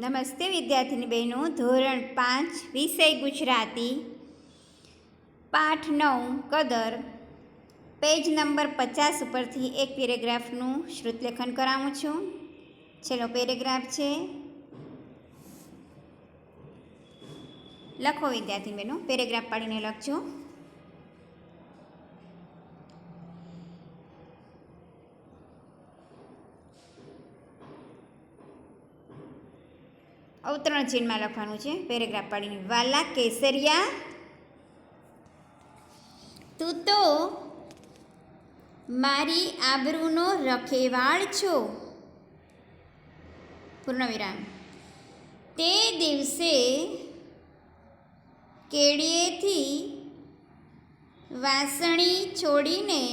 નમસ્તે વિદ્યાર્થીની બહેનો, ધોરણ 5 વિષય ગુજરાતી, પાઠ 9 કદર, પેજ નંબર 50 ઉપરથી એક પેરેગ્રાફનું શ્રુતલેખન કરાવું છું. છેલ્લો પેરેગ્રાફ છે. લખો વિદ્યાર્થી બહેનો, પેરેગ્રાફ પાડીને લખજો. અવતરણ ચિહ્નમાં લખવાનું છે પેરેગ્રાફ પાડીને. વાલા કેસરિયા, તું તો મારી આબરૂનો રખેવાળ છો. પૂર્ણવિરામ. તે દિવસે કેડીએથી વાસણી છોડીને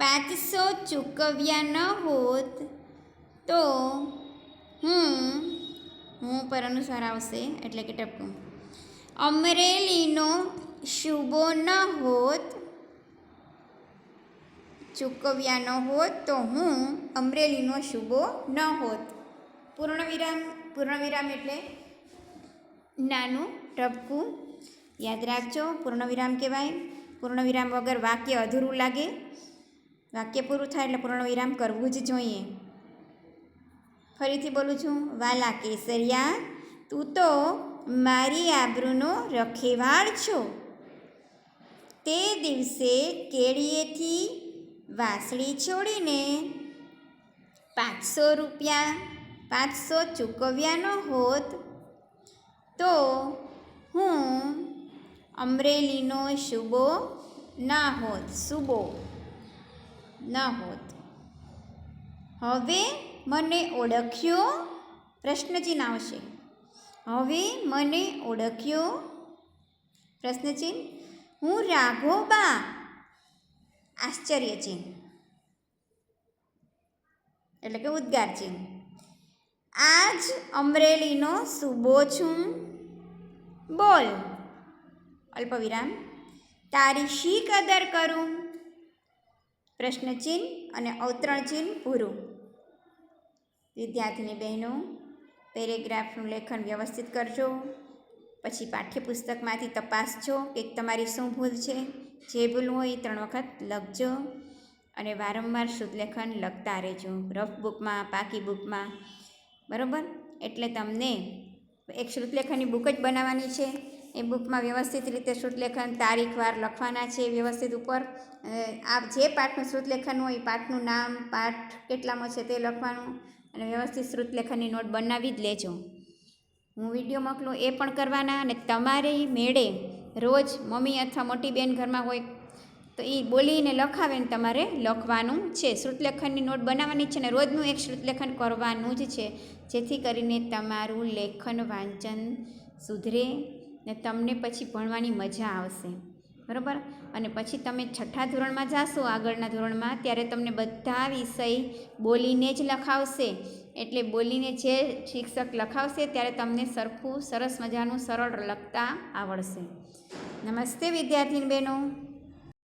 500 ચૂકવ્યા ન હોત તો હું પર અનુસાર આવશે એટલે કે ટપકું, અમરેલીનો શુભો ન હોત. ચૂકવ્યા ન હોત તો હું અમરેલીનો શુભો ન હોત. પૂર્ણવિરામ એટલે નાનું ટપકું. યાદ રાખજો, પૂર્ણવિરામ કહેવાય. પૂર્ણવિરામ વગર વાક્ય અધૂરું લાગે. વાક્ય પૂરું થાય એટલે પૂર્ણવિરામ કરવું જ જોઈએ. ફરીથી બોલું છું. વાલા કેસરિયા, તું તો મારી આબરૂનો રખેવાળ છો. તે દિવસે કેડીએથી વાસળી છોડીને 500 ચૂકવ્યા ન હોત તો હું અમરેલીનો શુભો ન હોત. હવે મને ઓળખ્યો? પ્રશ્નચિહ્ન આવશે. હવે મને ઓળખ્યો? પ્રશ્નચિહ્ન. હું રાઘોબા. આશ્ચર્યચિહ્ન એટલે કે ઉદ્ગાર ચિહ્ન. આજ અમરેલીનો સૂબો છું. બોલ. અલ્પવિરામ. તારી શી કદર કરું? પ્રશ્નચિહ્ન અને અવતરણ ચિહ્ન પૂરું. વિદ્યાર્થીની બહેનો, પેરેગ્રાફનું લેખન વ્યવસ્થિત કરજો. પછી પાઠ્યપુસ્તકમાંથી તપાસજો કે તમારી શું ભૂલ છે. જે ભૂલ હોય એ 3 વખત લખજો અને વારંવાર શુદ્ધલેખન લખતા રહેજો. રફ બુકમાં, પાકી બુકમાં, બરાબર. એટલે તમને એક શ્રુતલેખનની બુક જ બનાવવાની છે. એ બુકમાં વ્યવસ્થિત રીતે શ્રુતલેખન તારીખ વાર લખવાના છે વ્યવસ્થિત ઉપર. આ જે પાઠનું શ્રુતલેખન હોય એ પાઠનું નામ, પાઠ કેટલામાં છે તે લખવાનું અને વ્યવસ્થિત શ્રુતલેખનની નોટ બનાવી જ લેજો. હું વિડીયો મોકલું એ પણ કરવાના. અને તમારી મેળે રોજ મમ્મી અથવા મોટી બેન ઘરમાં હોય તો એ બોલીને લખાવે ને તમારે લખવાનું છે. શ્રુતલેખનની નોટ બનાવવાની છે ને રોજનું એક શ્રુતલેખન કરવાનું જ છે, જેથી કરીને તમારું લેખન વાંચન સુધરે ને તમને પછી ભણવાની મજા આવશે, બરાબર. અને પછી તમે 6થા ધોરણમાં જાશો, આગળના ધોરણમાં, ત્યારે તમને બધા વિષય બોલીને જ લખાવશે. એટલે બોલીને જે શિક્ષક લખાવશે ત્યારે તમને સરખું સરસ મજાનું સરળ લખતા આવડશે. નમસ્તે વિદ્યાર્થીની બહેનો.